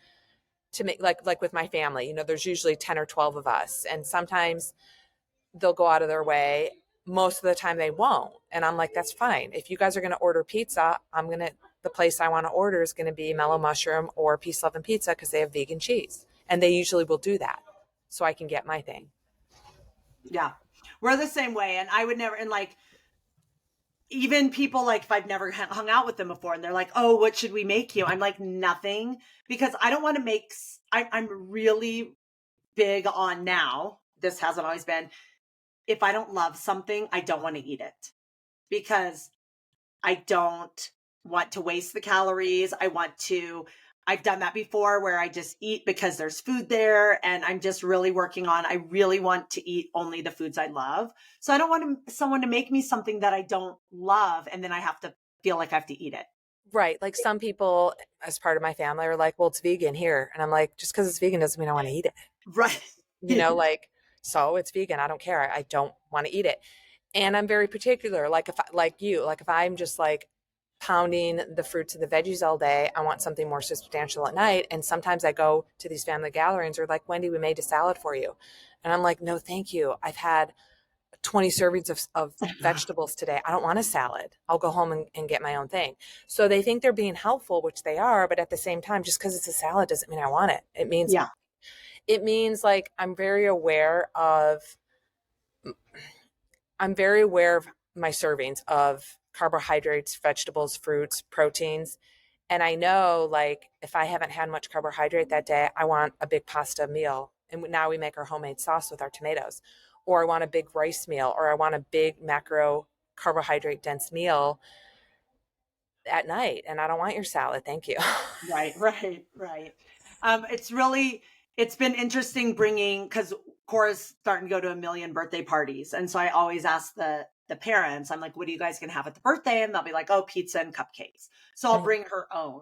to make like with my family. There's usually 10 or 12 of us, and sometimes they'll go out of their way. Most of the time they won't. And I'm like, that's fine. If you guys are going to order pizza, the place I want to order is going to be Mellow Mushroom or Peace, Love, and Pizza because they have vegan cheese. And they usually will do that. So I can get my thing. Yeah. We're the same way. And I would never, and like, even people like if I've never hung out with them before and they're like, oh, what should we make you? I'm like, nothing, because I don't want to make, I'm really big on now. This hasn't always been. If I don't love something, I don't want to eat it because I don't want to waste the calories. I've done that before where I just eat because there's food there, and I'm just really working on, I really want to eat only the foods I love. So I don't want someone to make me something that I don't love and then I have to feel like I have to eat it. Right. Like some people as part of my family are like, well, it's vegan here. And I'm like, just because it's vegan doesn't mean I want to eat it. Right. Like, so it's vegan. I don't care. I don't want to eat it. And I'm very particular. Like if I'm just like pounding the fruits and the veggies all day, I want something more substantial at night. And sometimes I go to these family gatherings or like, Wendy, we made a salad for you. And I'm like, no, thank you. I've had 20 servings of vegetables today. I don't want a salad. I'll go home and get my own thing. So they think they're being helpful, which they are. But at the same time, just because it's a salad doesn't mean I want it. Yeah. It means like I'm very aware of my servings of carbohydrates, vegetables, fruits, proteins. And I know like if I haven't had much carbohydrate that day, I want a big pasta meal. And now we make our homemade sauce with our tomatoes. Or I want a big rice meal, or I want a big macro carbohydrate dense meal at night. And I don't want your salad. Thank you. Right, right. It's been interesting bringing, because Cora's starting to go to a million birthday parties. And so I always ask the parents, I'm like, what are you guys going to have at the birthday? And they'll be like, oh, pizza and cupcakes. So I'll bring her own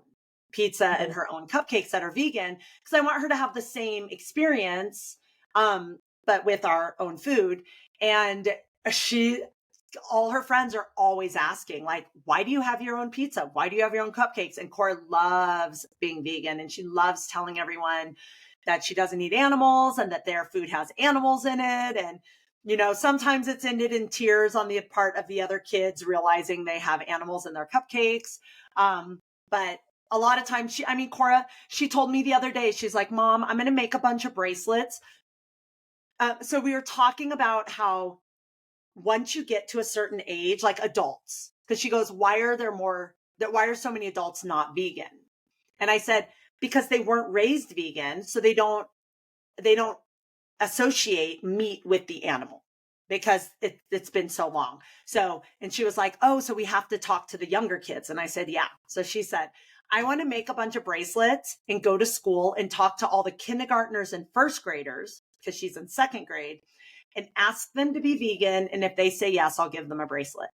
pizza and her own cupcakes that are vegan because I want her to have the same experience, but with our own food. And all her friends are always asking, like, why do you have your own pizza? Why do you have your own cupcakes? And Cora loves being vegan, and she loves telling everyone that she doesn't eat animals and that their food has animals in it. And, sometimes it's ended in tears on the part of the other kids realizing they have animals in their cupcakes. But a lot of times Cora, she told me the other day, she's like, Mom, I'm going to make a bunch of bracelets. So we were talking about how once you get to a certain age, like adults, because she goes, why are so many adults not vegan? And I said, because they weren't raised vegan. So they don't associate meat with the animal because it's been so long. So, and she was like, oh, so we have to talk to the younger kids. And I said, yeah. So she said, I want to make a bunch of bracelets and go to school and talk to all the kindergartners and first graders, because she's in second grade, and ask them to be vegan. And if they say yes, I'll give them a bracelet.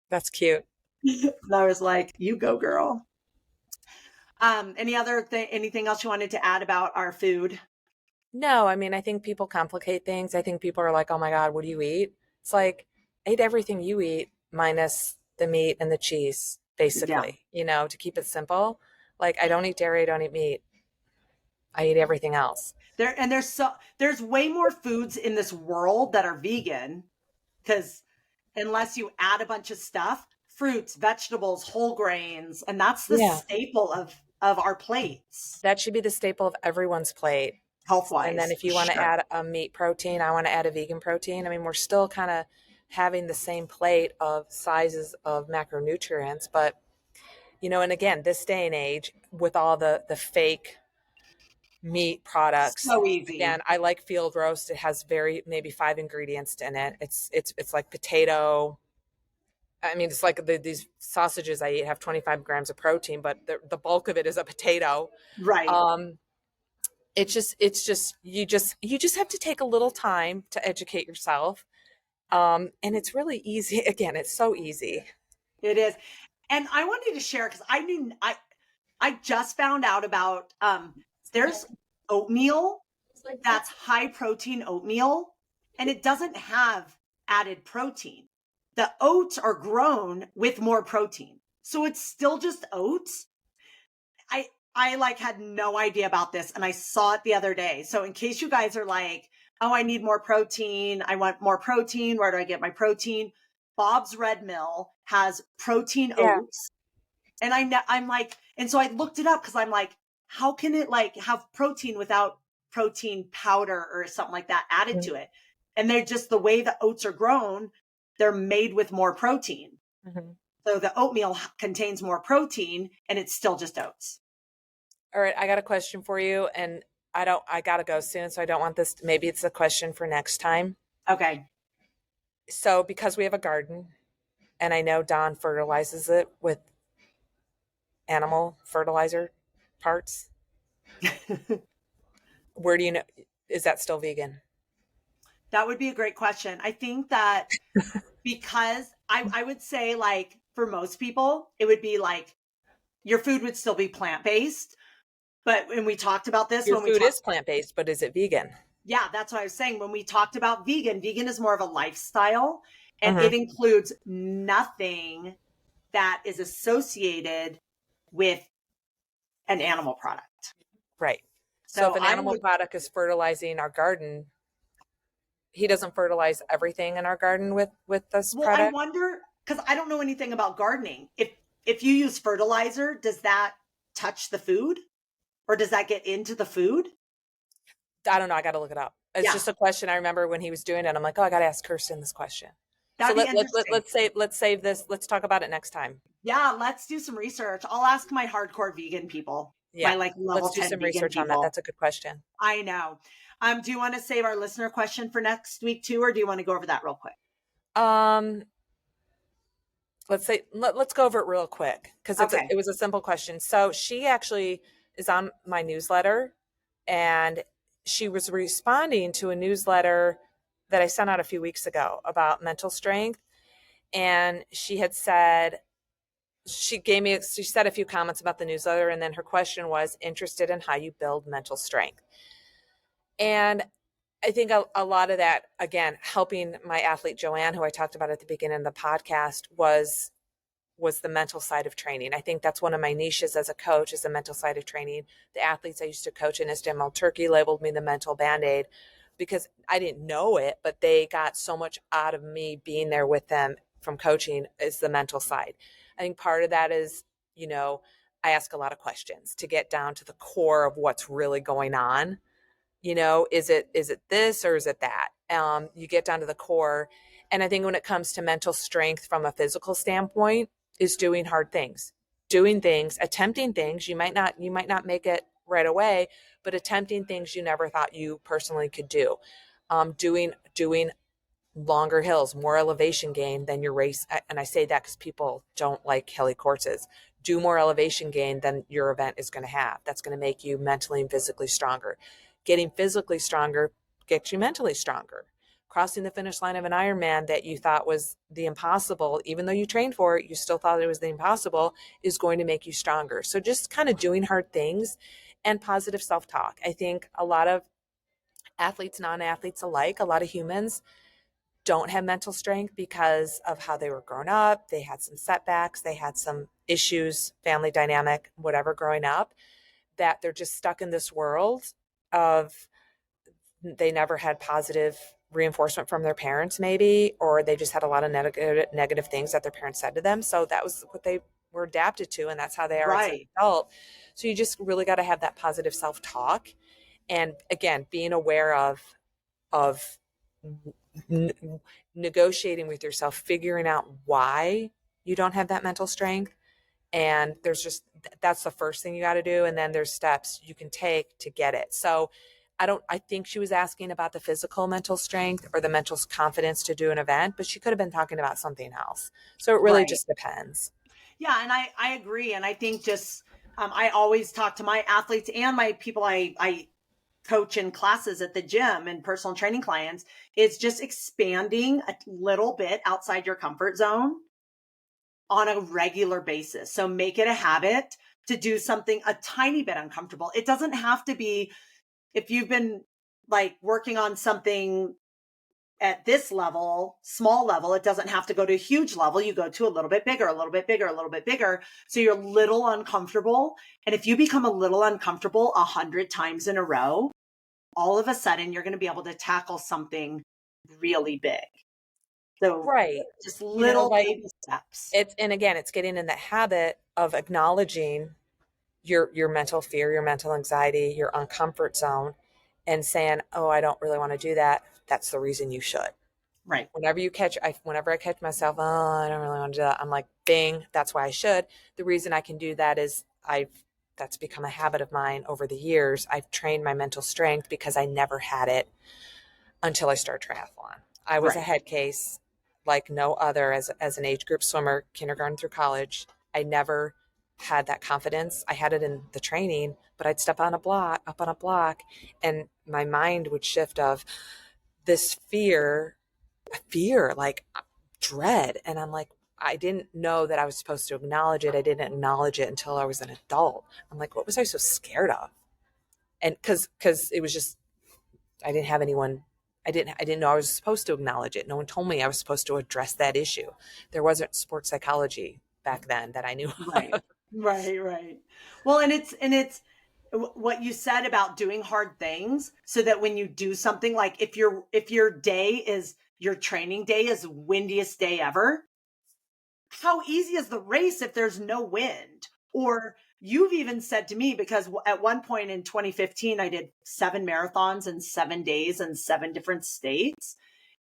That's cute. And I was like, you go, girl. Anything else you wanted to add about our food? No, I mean, I think people complicate things. I think people are like, oh my God, what do you eat? It's like, I eat everything you eat minus the meat and the cheese, Yeah. basically, to keep it simple. Like I don't eat dairy, I don't eat meat. I eat everything else. There's way more foods in this world that are vegan, because unless you add a bunch of stuff, fruits, vegetables, whole grains, and that's the Yeah. staple of our plates, That should be the staple of everyone's plate. health And then wise, if for you want to sure. add a meat protein, I want to add a vegan protein. I mean, we're still kind of having the same plate of sizes of macronutrients, but and again, this day and age with all the fake meat products, So easy. again, I like field roast. It has maybe 5 ingredients in it. It's like potato. I mean, it's like these sausages I eat have 25 grams of protein, but the bulk of it is a potato. Right. It's just you just have to take a little time to educate yourself. And it's really easy. Again, it's so easy. It is. And I wanted to share, because I just found out about there's oatmeal that's high protein oatmeal, and it doesn't have added protein. The oats are grown with more protein. So it's still just oats. I like had no idea about this, and I saw it the other day. So in case you guys are like, "Oh, I need more protein. I want more protein. Where do I get my protein?" Bob's Red Mill has protein Yeah. oats. And I'm like, and so I looked it up, because I'm like, how can it like have protein without protein powder or something like that added to it? And they're just, the way the oats are grown, they're made with more protein. Mm-hmm. So the oatmeal contains more protein, and it's still just oats. All right, I got a question for you, and I gotta go soon, so I don't want this. Maybe it's a question for next time. Okay. So because we have a garden, and I know Don fertilizes it with animal fertilizer parts, where do you know? Is that still vegan? That would be a great question. I think that because I would say, like, for most people, it would be like your food would still be plant-based. But when we talked about this, Your when we food talked, is plant-based, but is it vegan? yeah, that's what I was saying. When we talked about vegan is more of a lifestyle, and Mm-hmm. it includes nothing that is associated with an animal product. Right. So if So an animal product is fertilizing our garden, he doesn't fertilize everything in our garden with this well, I product. wonder, because I don't know anything about gardening. If you use fertilizer, does that touch the food, or does that get into the food? I don't know. I got to look it up. It's Yeah, just a question I remember when he was doing it. I'm like, oh, I got to ask Kirsten this question. So that'd be interesting. let's save this. Let's talk about it next time. Yeah, let's do some research. I'll ask my hardcore vegan people, Yeah, my like level let's do 10 some vegan research on that. people. That's a good question. I know. Do you want to save our listener question for next week too, or do you want to go over that real quick? Let's go over it real quick, because Okay. it was a simple question. So she actually is on my newsletter, and she was responding to a newsletter that I sent out a few weeks ago about mental strength. And she had said, she said a few comments about the newsletter, and then her question was interested in how you build mental strength. And I think a lot of that, again, helping my athlete Joanne, who I talked about at the beginning of the podcast, was the mental side of training. I think that's one of my niches as a coach, is the mental side of training. The athletes I used to coach in SDML Turkey labeled me the mental Band-Aid, because I didn't know it, but they got so much out of me being there with them from coaching, is the mental side. I think part of that is, I ask a lot of questions to get down to the core of what's really going on. Is it this or is it that? You get down to the core. And I think when it comes to mental strength from a physical standpoint, is doing hard things, attempting things. You might not make it right away, but attempting things you never thought you personally could do. Doing longer hills, more elevation gain than your race. And I say that because people don't like hilly courses. Do more elevation gain than your event is going to have. That's going to make you mentally and physically stronger. Getting physically stronger gets you mentally stronger. Crossing the finish line of an Ironman that you thought was the impossible, even though you trained for it, you still thought it was the impossible, is going to make you stronger. So just kind of doing hard things and positive self-talk. I think a lot of athletes, non-athletes alike, a lot of humans don't have mental strength because of how they were grown up. They had some setbacks, they had some issues, family dynamic, whatever, growing up, that they're just stuck in this world of, they never had positive reinforcement from their parents maybe, or they just had a lot of negative things that their parents said to them. So that was what they were adapted to, and that's how they are as an adult. So you just really got to have that positive self-talk. And again, being aware of negotiating with yourself, figuring out why you don't have that mental strength. And that's the first thing you got to do. And then there's steps you can take to get it. So I think she was asking about the physical mental strength or the mental confidence to do an event, but she could have been talking about something else. So it really just depends. Yeah. And I agree. And I think I always talk to my athletes and my people I coach in classes at the gym and personal training clients. It's just expanding a little bit outside your comfort zone on a regular basis. So make it a habit to do something a tiny bit uncomfortable. It doesn't have to be, if you've been like working on something at this level, small level, it doesn't have to go to a huge level. You go to a little bit bigger, a little bit bigger, a little bit bigger. So you're a little uncomfortable. And if you become a little uncomfortable 100 times in a row, all of a sudden you're going to be able to tackle something really big. So just little baby steps. And again, it's getting in the habit of acknowledging your mental fear, your mental anxiety, your uncomfort zone, and saying, oh, I don't really want to do that. That's the reason you should. Right. Whenever I catch myself, oh, I don't really want to do that, I'm like, bing, that's why I should. The reason I can do that is that's become a habit of mine over the years. I've trained my mental strength because I never had it until I started triathlon. I was a head case like no other as an age group swimmer, kindergarten through college. I never had that confidence. I had it in the training, but I'd step up on a block, and my mind would shift of this fear, like dread. And I'm like, I didn't know that I was supposed to acknowledge it. I didn't acknowledge it until I was an adult. I'm like, what was I so scared of? And because it was just, I didn't have anyone. I didn't know I was supposed to acknowledge it. No one told me I was supposed to address that issue. There wasn't sports psychology back then that I knew. Right. Well, and it's what you said about doing hard things so that when you do something, like if your training day is windiest day ever, how easy is the race if there's no wind? Or you've even said to me, because at one point in 2015, I did 7 marathons in 7 days in 7 different states.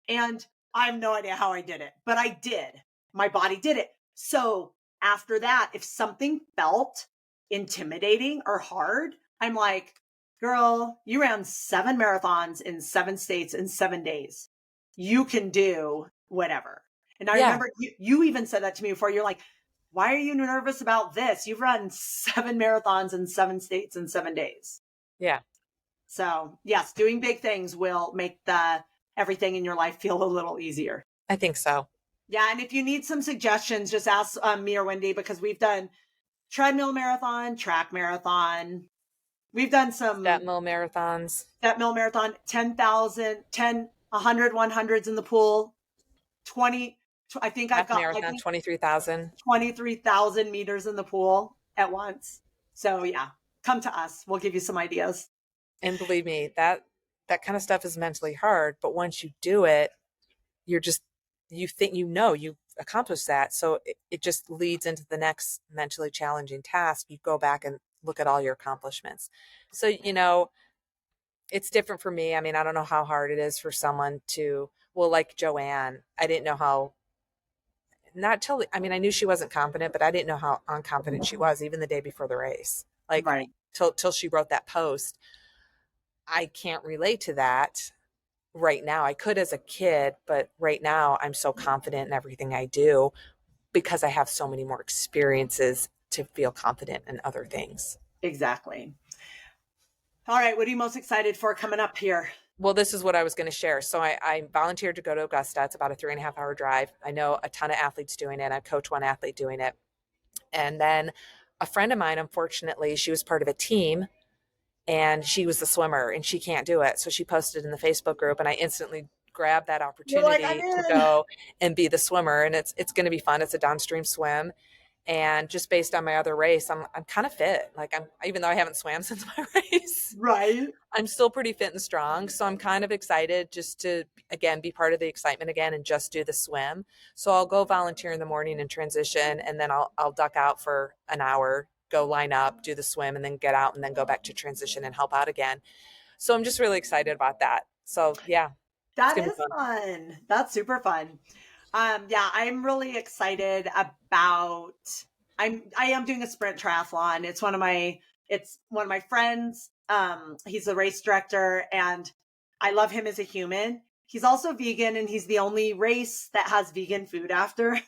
And I have no idea how I did it, but I did. My body did it. So after that, if something felt intimidating or hard, I'm like, girl, you ran 7 marathons in 7 states in 7 days. You can do whatever. And I remember you even said that to me before. You're like, why are you nervous about this? You've run 7 marathons in 7 states in 7 days. Yeah. So yes, doing big things will make everything in your life feel a little easier. I think so. Yeah. And if you need some suggestions, just ask me or Wendy, because we've done treadmill marathon, track marathon. We've done some step mill marathon, 10,000, 10, 100, 100s in the pool, 20. I think I've got marathon, 23,000. 23,000 meters in the pool at once. So yeah, come to us. We'll give you some ideas. And believe me, that kind of stuff is mentally hard. But once you do it, you think you've accomplished that. So it just leads into the next mentally challenging task. You go back and look at all your accomplishments. So, it's different for me. I mean, I don't know how hard it is for someone like Joanne, I didn't know how. I knew she wasn't confident, but I didn't know how unconfident she was even the day before the race. Till she wrote that post. I can't relate to that right now. I could as a kid, but right now I'm so confident in everything I do because I have so many more experiences to feel confident in other things. Exactly. All right. What are you most excited for coming up here? Well, this is what I was going to share. So I volunteered to go to Augusta. It's about a 3.5 hour drive. I know a ton of athletes doing it. I coach one athlete doing it. And then a friend of mine, unfortunately, she was part of a team and she was the swimmer and she can't do it. So she posted in the Facebook group and I instantly grabbed that You're like, opportunity I'm to in. go and be the swimmer. And it's going to be fun. It's a downstream swim. And just based on my other race, I'm kind of fit. Like even though I haven't swam since my race, Right. I'm still pretty fit and strong. So I'm kind of excited just to, again, be part of the excitement again and just do the swim. So I'll go volunteer in the morning and transition, and then I'll duck out for an hour, go line up, do the swim, and then get out and then go back to transition and help out again. So I'm just really excited about that. So yeah. That is fun. That's super fun. Yeah, I'm really excited about, I am doing a sprint triathlon. It's one of my friends. He's the race director and I love him as a human. He's also vegan and he's the only race that has vegan food after.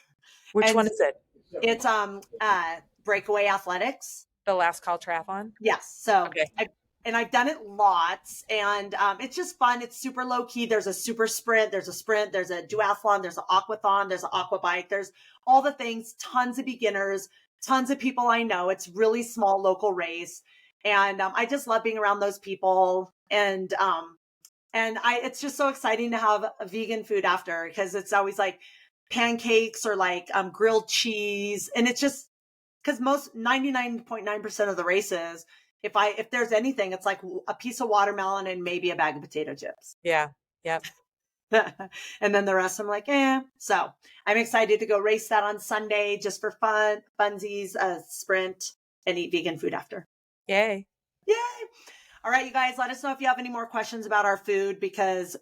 Which one is it? It's Breakaway Athletics. The Last Call Triathlon? Yes. So okay. I've done it lots and it's just fun. It's super low key. There's a super sprint, there's a sprint, there's a duathlon, there's an aquathon, there's an aqua bike, there's all the things, tons of beginners, tons of people I know. It's really small local race. And I just love being around those people. And it's just so exciting to have a vegan food after because it's always like pancakes or like grilled cheese. And it's just because 99.9% of the races, if there's anything, it's like a piece of watermelon and maybe a bag of potato chips. Yeah. Yep. And then the rest I'm like, So I'm excited to go race that on Sunday just for funsies, sprint and eat vegan food after. Yay. Yay. All right, you guys, let us know if you have any more questions about our food because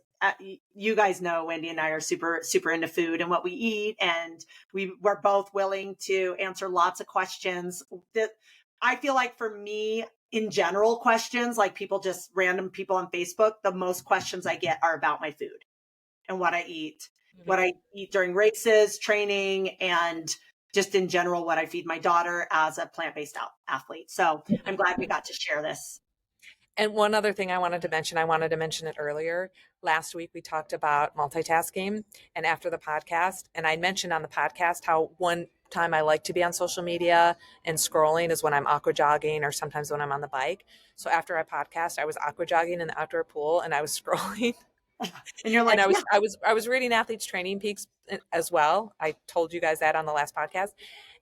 you guys know Wendy and I are super, super into food and what we eat. And we're both willing to answer lots of questions. I feel like for me, in general, questions like random people on Facebook, the most questions I get are about my food and what I eat, what I eat during races, training, and just in general, what I feed my daughter as a plant-based athlete. So I'm glad we got to share this. And one other thing I wanted to mention it earlier. Last week, we talked about multitasking and after the podcast, and I mentioned on the podcast how one time I like to be on social media and scrolling is when I'm aqua jogging or sometimes when I'm on the bike. So after our podcast, I was aqua jogging in the outdoor pool and I was scrolling. And you're like, and I was reading Athletes Training Peaks as well. I told you guys that on the last podcast,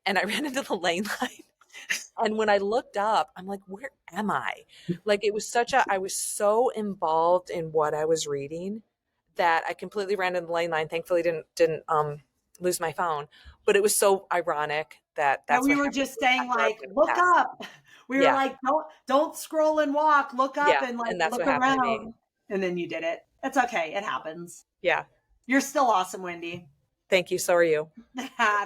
and I ran into the lane line. And when I looked up, I'm like, where am I? Like I was so involved in what I was reading that I completely ran into the lane line. Thankfully didn't lose my phone, but it was so ironic that's we were just saying like, look up. We were like, don't scroll and walk, look up and like and look around. And then you did it. It's okay. It happens. Yeah. You're still awesome, Wendy. Thank you. So are you.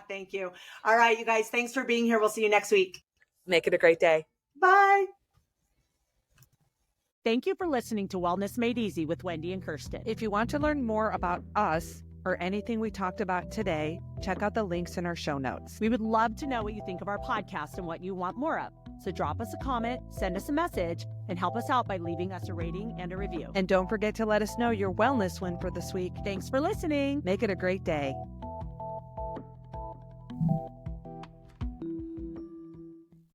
Thank you. All right, you guys, thanks for being here. We'll see you next week. Make it a great day. Bye. Thank you for listening to Wellness Made Easy with Wendy and Kirsten. If you want to learn more about us or anything we talked about today, check out the links in our show notes. We would love to know what you think of our podcast and what you want more of. So drop us a comment, send us a message, and help us out by leaving us a rating and a review. And don't forget to let us know your wellness win for this week. Thanks for listening. Make it a great day.